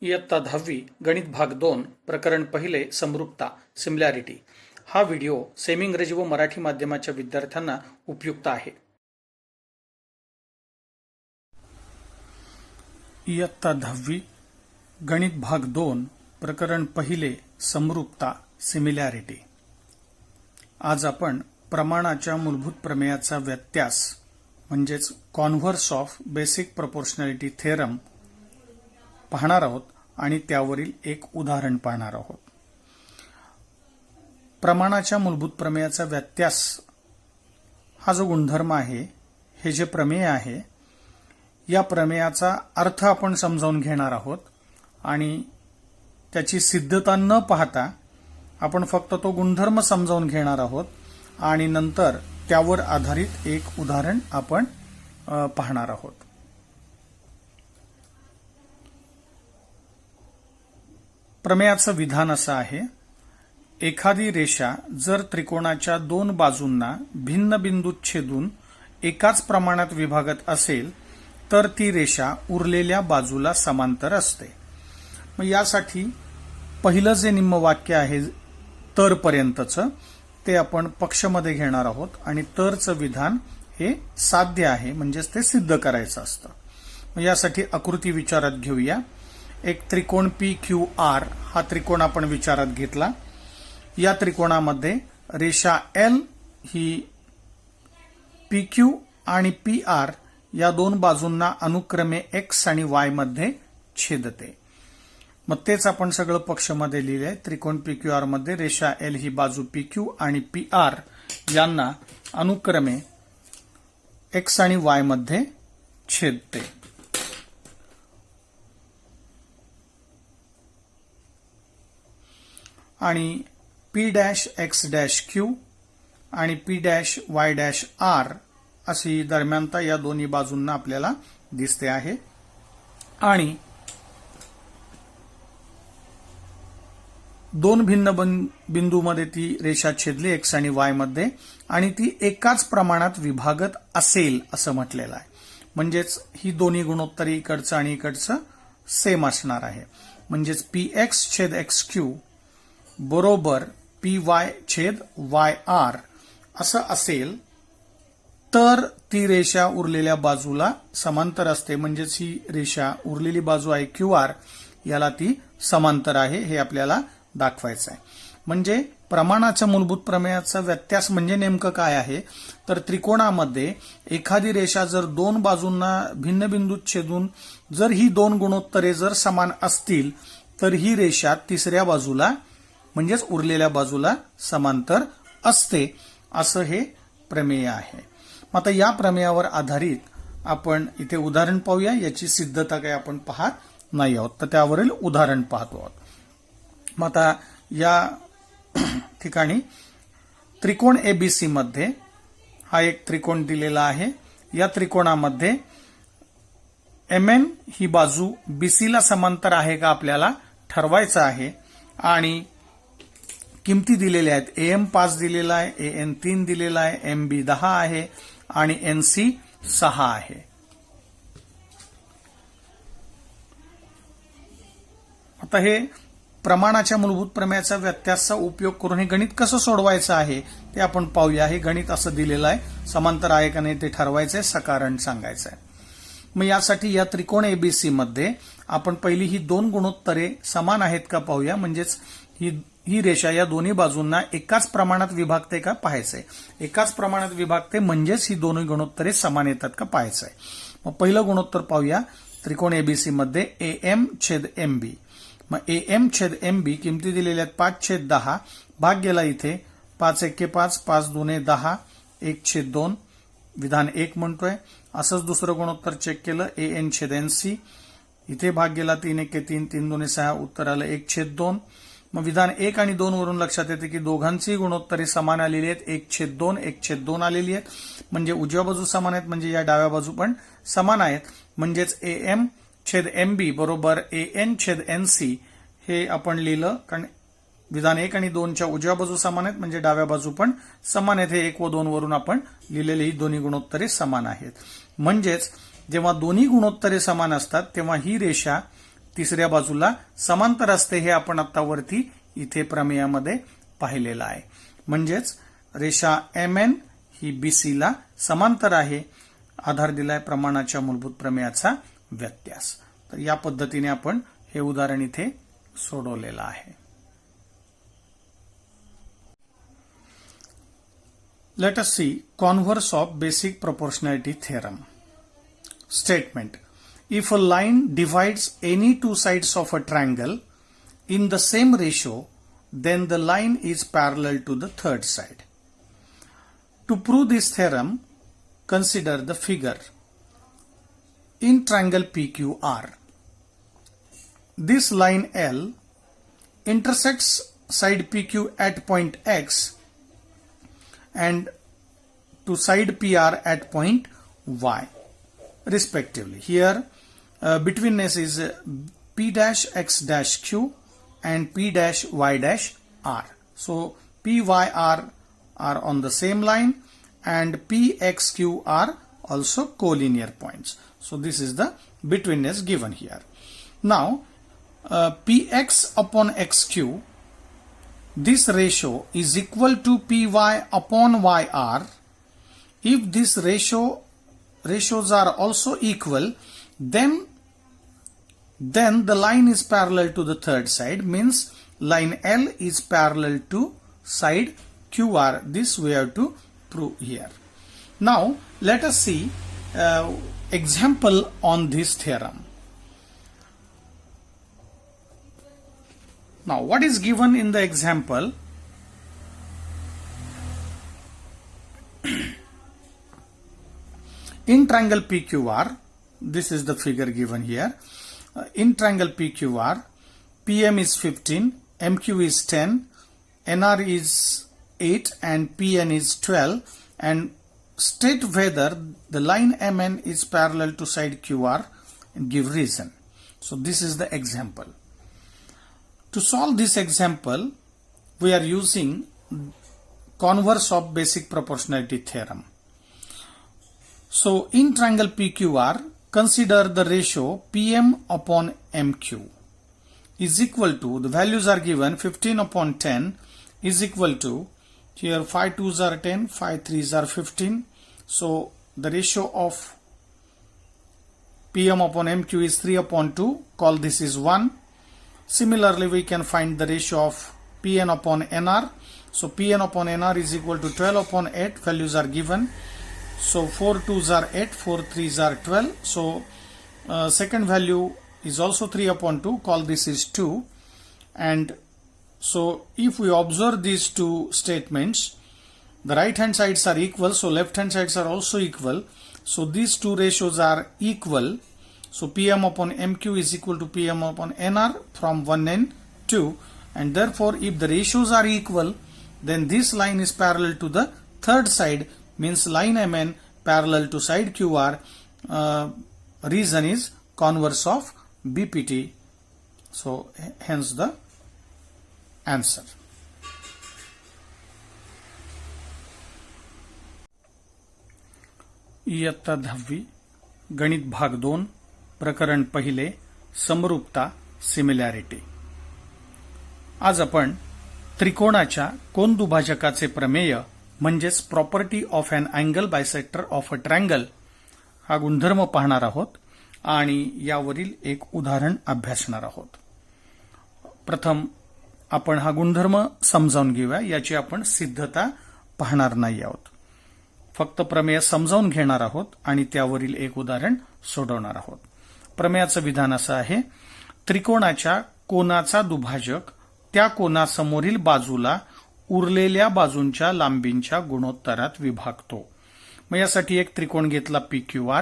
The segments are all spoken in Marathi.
इयत्ता 10वी गणित भाग 2 प्रकरण पहिले समरूपता सिमिलॅरिटी हा व्हिडिओ सेमी इंग्रजी व मराठी माध्यमाच्या विद्यार्थ्यांना उपयुक्त आहे. इयत्ता 10वी गणित भाग 2 प्रकरण पहिले समरूपता सिमिलॅरिटी. आज आपण प्रमाणाच्या मूलभूत प्रमेयाचा व्यत्यास म्हणजेच converse of basic proportionality theorem पाहणार आहोत आणि त्यावरील एक उदाहरण पाहणार आहोत. प्रमाणाच्या मूलभूत प्रमेयाचा व्यत्यास हा जो गुणधर्म आहे, हे जे प्रमेय आहे, या प्रमेयाचा अर्थ आपण समजावून घेणार आहोत आणि त्याची सिद्धता न पाहता आपण फक्त तो गुणधर्म समजावून घेणार आहोत आणि नंतर त्यावर आधारित एक उदाहरण आपण पाहणार आहोत. प्रमेयाचं विधान असं आहे: एखादी रेषा जर त्रिकोणाच्या दोन बाजूंना भिन्न बिंदूत छेदून एकाच प्रमाणात विभागत असेल तर ती रेषा उरलेल्या बाजूला समांतर असते. मग यासाठी पहिलं जे निम्न वाक्य आहे तर पर्यंतचं ते आपण पक्षमध्ये घेणार आहोत आणि तरचं विधान हे साध्य आहे, म्हणजेच ते सिद्ध करायचं असतं. मग यासाठी आकृती विचारात घेऊया. एक त्रिकोण PQR हा त्रिकोण आपण विचारात घेतला. या त्रिकोणामध्ये रेषा L ही PQ आणि PR या दोन बाजूंना अनुक्रमे X आणि Y मध्ये छेदते. मग तेच आपण सगळं पक्षमध्ये लिहिलंय. त्रिकोण PQR मध्ये रेषा L ही बाजू PQ आणि PR यांना अनुक्रमे X आणि Y मध्ये छेदते. आणि P'X'Q आणि P'Y'R अशी दरम्यानता या दोन्ही बाजूंना आपल्याला दिसते आहे. आणि दोन भिन्न बिंदूमध्ये ती रेषा छेदली X आणि Y मध्ये आणि ती एकाच प्रमाणात विभागत असेल असं म्हटलेलं आहे. म्हणजेच ही दोन्ही गुणोत्तरे इकडचं आणि इकडचं सेम असणार आहे. म्हणजेच PX/XQ बरोबर PY/YR असं असेल तर ती रेषा उरलेल्या बाजूला समांतर असते. म्हणजेच ही रेषा उरलेली बाजू आहे QR, याला ती समांतर आहे हे आपल्याला दाखवायचं आहे. म्हणजे प्रमाणाच्या मूलभूत प्रमेयाचा व्यत्यास म्हणजे नेमकं काय आहे तर त्रिकोणामध्ये एखादी रेषा जर दोन बाजूंना भिन्न बिंदूत छेदून जर ही दोन गुणोत्तरे जर समान असतील तर ही रेषा तिसऱ्या बाजूला म्हणजेच उरलेल्या बाजूला समांतर असते, असं हे प्रमेय आहे. मग आता या प्रमेयावर आधारित आपण इथे उदाहरण पाहूया. याची सिद्धता काही आपण पाहत नाही आहोत, तर त्यावरील उदाहरण पाहतो आहोत. मग आता या ठिकाणी त्रिकोण ABC मध्ये हा एक त्रिकोण दिलेला आहे. या त्रिकोणामध्ये MN ही बाजू BC ला समांतर आहे का आपल्याला ठरवायचं आहे. आणि किमती दिलेल्या आहेत. AM 5 दिलेला आहे, AN 3 दिलेला आहे, MB 10 आहे आणि NC 6 आहे. आता हे प्रमाणाच्या मूलभूत प्रमेयाचा व्यत्यासाचा उपयोग करून हे गणित कसं सोडवायचं आहे ते आपण पाहूया. हे गणित असं दिलेलं आहे, समांतर आहे का नाही ते ठरवायचंय, सकारण सांगायचं आहे. मग यासाठी या त्रिकोण ABC मध्ये आपण पहिली ही दोन गुणोत्तरे समान आहेत का पाहूया. म्हणजेच ही रेषा या दोन्ही बाजूंना एकाच प्रमाणात विभागते का पाहायचंय. एकाच प्रमाणात विभागते म्हणजेच ही दोन्ही गुणोत्तरे समान येतात का पाहायचंय. मग पहिलं गुणोत्तर पाहूया. त्रिकोण ABC मध्ये AM/MB. मग AM/MB किमती दिलेल्या आहेत 5/10. भाग गेला इथे 5 × 5, 5 × 2 = 10, 1/2 विधान 1 म्हणतोय. असंच दुसरं गुणोत्तर चेक केलं AN/NC. इथे भाग गेला 3 × 3, 3 × 2 = 6, उत्तर आलं 1/2. मग विधान 1 आणि 2 वरून लक्षात येते की दोघांची गुणोत्तरे समान आलेली आहेत. 1/2, 1/2 आलेली आहेत. म्हणजे उजव्या बाजू समान आहेत, म्हणजे या डाव्या बाजू पण समान आहेत. म्हणजेच AM/MB बरोबर AN/NC हे आपण लिहिलं. कारण विधान 1 आणि 2च्या उजव्या बाजू समान आहेत, म्हणजे डाव्या बाजू पण समान आहेत. हे 1 व 2 वरून आपण लिहिलेली ही दोन्ही गुणोत्तरे समान आहेत. म्हणजेच जेव्हा दोन्ही गुणोत्तरे समान असतात तेव्हा ही रेषा तिसऱ्या बाजूला समांतर असते हे आपण आता वरती इथे प्रमेयामध्ये पाहिलेलं आहे. म्हणजेच रेषा MN ही BC ला समांतर आहे. आधार दिलाय प्रमाणाच्या मूलभूत प्रमेयाचा व्यत्यास. तर या पद्धतीने आपण हे उदाहरण इथे सोडवलेलं आहे. Let us see converse of basic proportionality theorem. Statement: if a line divides any two sides of a triangle in the same ratio, then the line is parallel to the third side. To prove this theorem, consider the figure. In triangle PQR, this line L intersects side PQ at point X and to side PR at point Y respectively. Here betweenness is P dash X dash Q and P dash Y dash R. So PYR are on the same line and PXQ are also collinear points. So this is the betweenness given here. Now PX upon XQ, this ratio is equal to PY upon YR. If these ratios are also equal, then the line is parallel to the third side, means line L is parallel to side QR. This we have to prove here. Now let us see example on this theorem. Now, what is given in the example? In triangle PQR, this is the figure given here. In triangle PQR, PM is 15, MQ is 10, NR is 8 and PN is 12, and state whether the line MN is parallel to side QR and give reason. So this is the example. To solve this example, we are using converse of basic proportionality theorem. So in triangle PQR, consider the ratio PM upon MQ is equal to, the values are given, 15 upon 10 is equal to, here 5 2s are 10, 5 3s are 15. So the ratio of PM upon MQ is 3 upon 2, call this is 1. Similarly, we can find the ratio of Pn upon Nr. So Pn upon Nr is equal to 12 upon 8. Values are given. So 4 2s are 8, 4 3s are 12. So second value is also 3 upon 2. Call this is 2. And so if we observe these two statements, the right hand sides are equal. So left hand sides are also equal. So these two ratios are equal. So PM upon MQ is equal to PM upon NR from 1 and 2, and therefore if the ratios are equal, then this line is parallel to the third side, means line MN parallel to side QR. Reason is converse of BPT. So hence the answer. इयत्ता 10वी गणित भाग 2 प्रकरण पहिले समरूपता सिमिलॅरिटी. आज आपण त्रिकोणाच्या कोन दुभाजकाचे प्रमेय म्हणजेच property of an angle bisector of a triangle हा गुणधर्म पाहणार आहोत आणि यावरील एक उदाहरण अभ्यासणार आहोत. प्रथम आपण हा गुणधर्म समजावून घेऊया. याची आपण सिद्धता पाहणार नाही आहोत, फक्त प्रमेय समजावून घेणार आहोत आणि त्यावरील एक उदाहरण सोडवणार आहोत. प्रमेयाचं विधान असं आहे: त्रिकोणाच्या कोनाचा दुभाजक त्या कोनासमोरील बाजूला उरलेल्या बाजूंच्या लांबींच्या गुणोत्तरात विभागतो. मग यासाठी एक त्रिकोण घेतला PQR.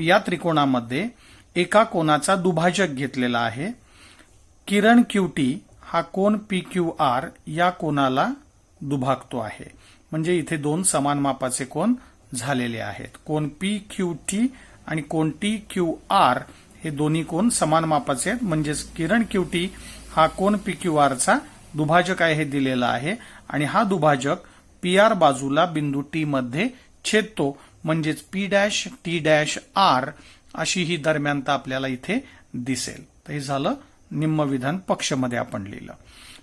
या त्रिकोणामध्ये एका कोनाचा दुभाजक घेतलेला आहे. किरण QT हा कोन PQR या कोनाला दुभागतो आहे. म्हणजे इथे दोन समान मापाचे कोन झालेले आहेत. कोन PQT आणि कोन TQR हे दोन्ही कोन समान मापाचे आहेत. म्हणजेच किरण QT हा कोन PQR चा दुभाजक आहे हे दिलेला आहे आणि हा दुभाजक PR बाजूला बिंदू T मध्ये छेदतो. म्हणजेच P' T' R अशी ही दरम्यानता आपल्याला इथे दिसेल. तर हे झालं निम्म विधान पक्षमध्ये आपण लिहिलं.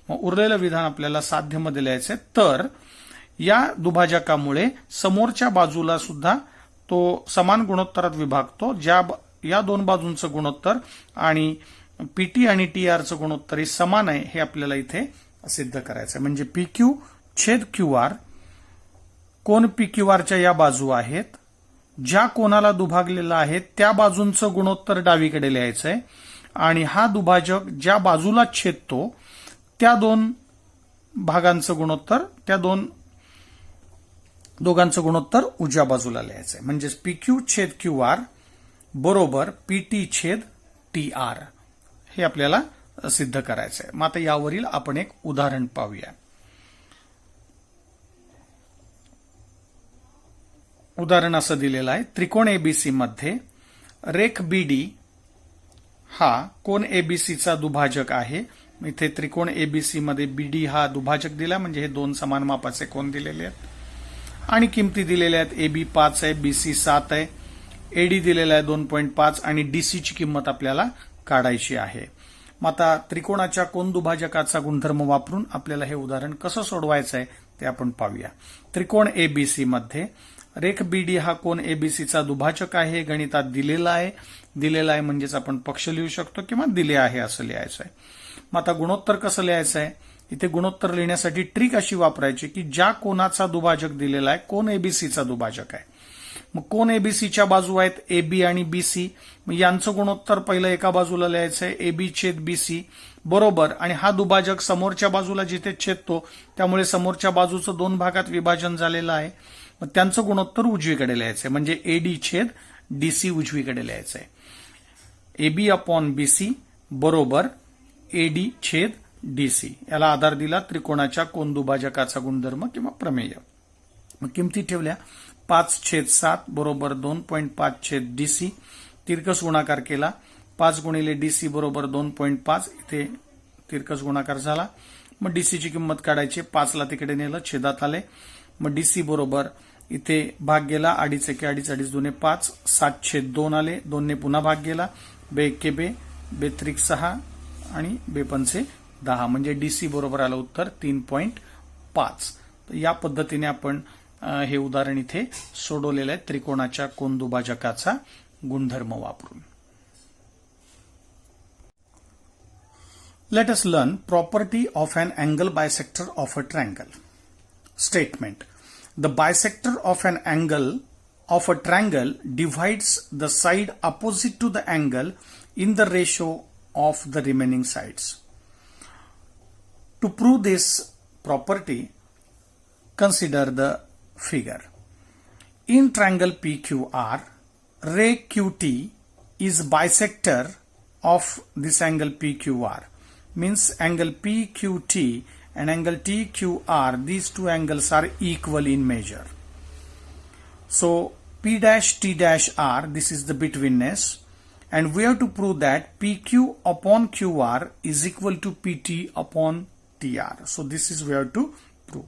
मग उरलेलं विधान आपल्याला साध्यमध्ये लिहायचंय. तर या दुभाजकामुळे समोरच्या बाजूला सुद्धा तो समान गुणोत्तरात विभागतो. या दोन बाजूंचं गुणोत्तर आणि पीटी आणि टीआरचं गुणोत्तर हे समान आहे हे आपल्याला इथे सिद्ध करायचं आहे. म्हणजे पीक्यू छेद क्यूआर, कोन पीक्यूआरच्या या बाजू आहेत, ज्या कोणाला दुभागलेला आहे त्या बाजूंचं गुणोत्तर डावीकडे लिहायचंय आणि हा दुभाजक ज्या बाजूला छेदतो त्या दोन भागांचं गुणोत्तर, त्या दोघांचं गुणोत्तर उजव्या बाजूला लिहायचंय. म्हणजे पीक्यू छेद क्यूआर बरोबर पीटी छेद टीआर हे आपल्याला सिद्ध करायचंय. मग आता यावरील आपण एक उदाहरण पाहूया. उदाहरण असं दिलेलं आहे. त्रिकोण एबीसी मध्ये रेख बीडी हा कोन एबीसीचा दुभाजक आहे. इथे त्रिकोण एबीसी मध्ये बीडी हा दुभाजक दिला, म्हणजे हे दोन समान मापाचे कोन दिलेले आहेत आणि किमती दिलेल्या आहेत. एबी 5 आहे, बीसी 7 आहे, एडी दिलेला आहे 2.5 आणि डीसीची किंमत आपल्याला काढायची आहे. मग आता त्रिकोणाच्या कोन दुभाजकाचा गुणधर्म वापरून आपल्याला हे उदाहरण कसं सोडवायचं आहे ते आपण पाहूया. त्रिकोण एबीसी मध्ये रेख बीडी हा कोन एबीसीचा दुभाजक आहे. गणितात दिलेला आहे म्हणजेच आपण पक्ष लिहू शकतो किंवा दिले आहे असं लिहायचं आहे. मग आता गुणोत्तर कसं लिहायचं आहे. इथे गुणोत्तर लिहिण्यासाठी ट्रिक अशी वापरायची की ज्या कोनाचा दुभाजक दिलेला आहे कोन एबीसीचा दुभाजक आहे. मग कोन एबीसीच्या बाजू आहेत एबी आणि बीसी. मग यांचं गुणोत्तर पहिलं एका बाजूला लिहायचंय एबी छेद बीसी बरोबर, आणि हा दुभाजक समोरच्या बाजूला जिथे छेदतो त्यामुळे समोरच्या बाजूचं दोन भागात विभाजन झालेलं आहे. मग त्यांचं गुणोत्तर उजवीकडे लिहायचंय. म्हणजे एडी छेद डीसी उजवीकडे लिहायचंय. एबी अपॉन बीसी बरोबर एडी छेद डीसी. याला आधार दिला त्रिकोणाच्या कोन दुभाजकाचा गुणधर्म किंवा प्रमेय. मग किमती ठेवल्या. 5/7 बरोबर 2.5 छेद डीसी. तिरकस गुणाकार केला. 5 गुणिले डीसी बरोबर 2.5. इथे तिरकस गुणाकार झाला. मग डीसीची किंमत काढायची. 5 ला तिकडे नेलं, छेदात आले. मग डीसी बरोबर इथे भाग गेला. 2 एके 2, 2 दुने 5, 7/2 आले. 2 ने पुन्हा भाग गेला. बे एके बे, बे त्रिक 6 आणि बे पंचे 10. म्हणजे डीसी बरोबर आलं उत्तर 3.5. तर या पद्धतीने आपण हे उदाहरण इथे सोडवलेलं आहे त्रिकोणाच्या कोन दुभाजकाचा गुणधर्म वापरून. Let us learn property of an angle bisector of a triangle. Statement: the bisector of an angle of a triangle divides the side opposite to the angle in the ratio of the remaining sides. To prove this property, consider the figure. In triangle PQR, ray QT is bisector of this angle PQR. Means angle PQT and angle TQR, these two angles are equal in measure. So P dash T dash R, this is the betweenness, and we have to prove that PQ upon QR is equal to PT upon TR. So this is we have to prove.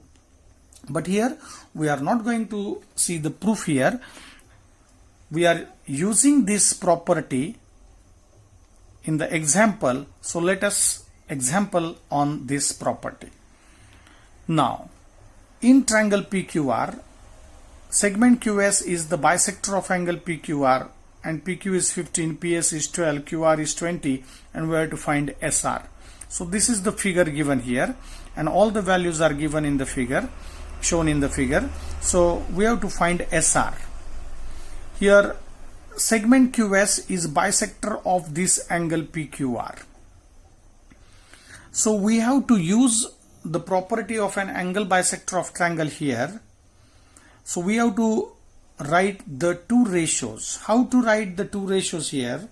But here we are not going to see the proof here. We are using this property in the example. So let us example on this property. Now, in triangle PQR, segment QS is the bisector of angle PQR, and PQ is 15, PS is 12, QR is 20, and we have to find SR. So this is the figure given here, and all the values are given in the figure, shown in the figure. So we have to find SR. Here, segment QS is bisector of this angle PQR. So we have to use the property of an angle bisector of triangle here. So we have to write the two ratios. How to write the two ratios here?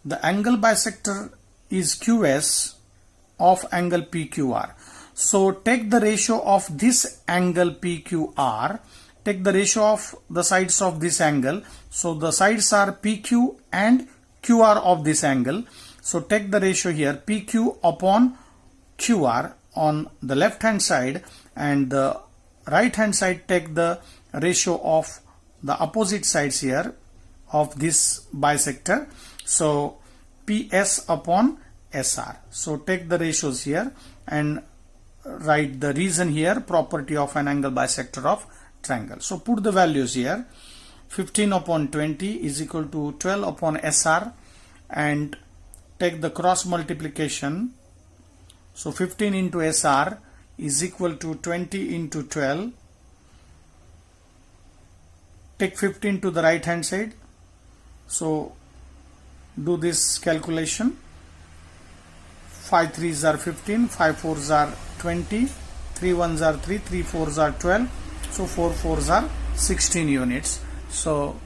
The angle bisector is QS of angle PQR. So take the ratio of this angle PQR. Take the ratio of the sides of this angle. So the sides are PQ and QR of this angle. So take the ratio here PQ upon QR on the left hand side, and the right hand side take the ratio of the opposite sides here of this bisector. So PS upon SR. So take the ratios here and write the reason here, property of an angle bisector of triangle. So put the values here. 15 upon 20 is equal to 12 upon SR, and take the cross multiplication. So 15 into SR is equal to 20 into 12. Take 15 to the right hand side. So do this calculation. 5 3s are 15, 5 4s are 20, 3 1s are 3, 3 4s are 12, so 4 4s are 16 units. So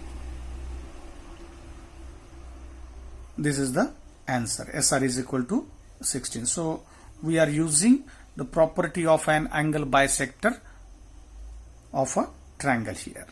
this is the answer. SR is equal to 16. So we are using the property of an angle bisector of a triangle here.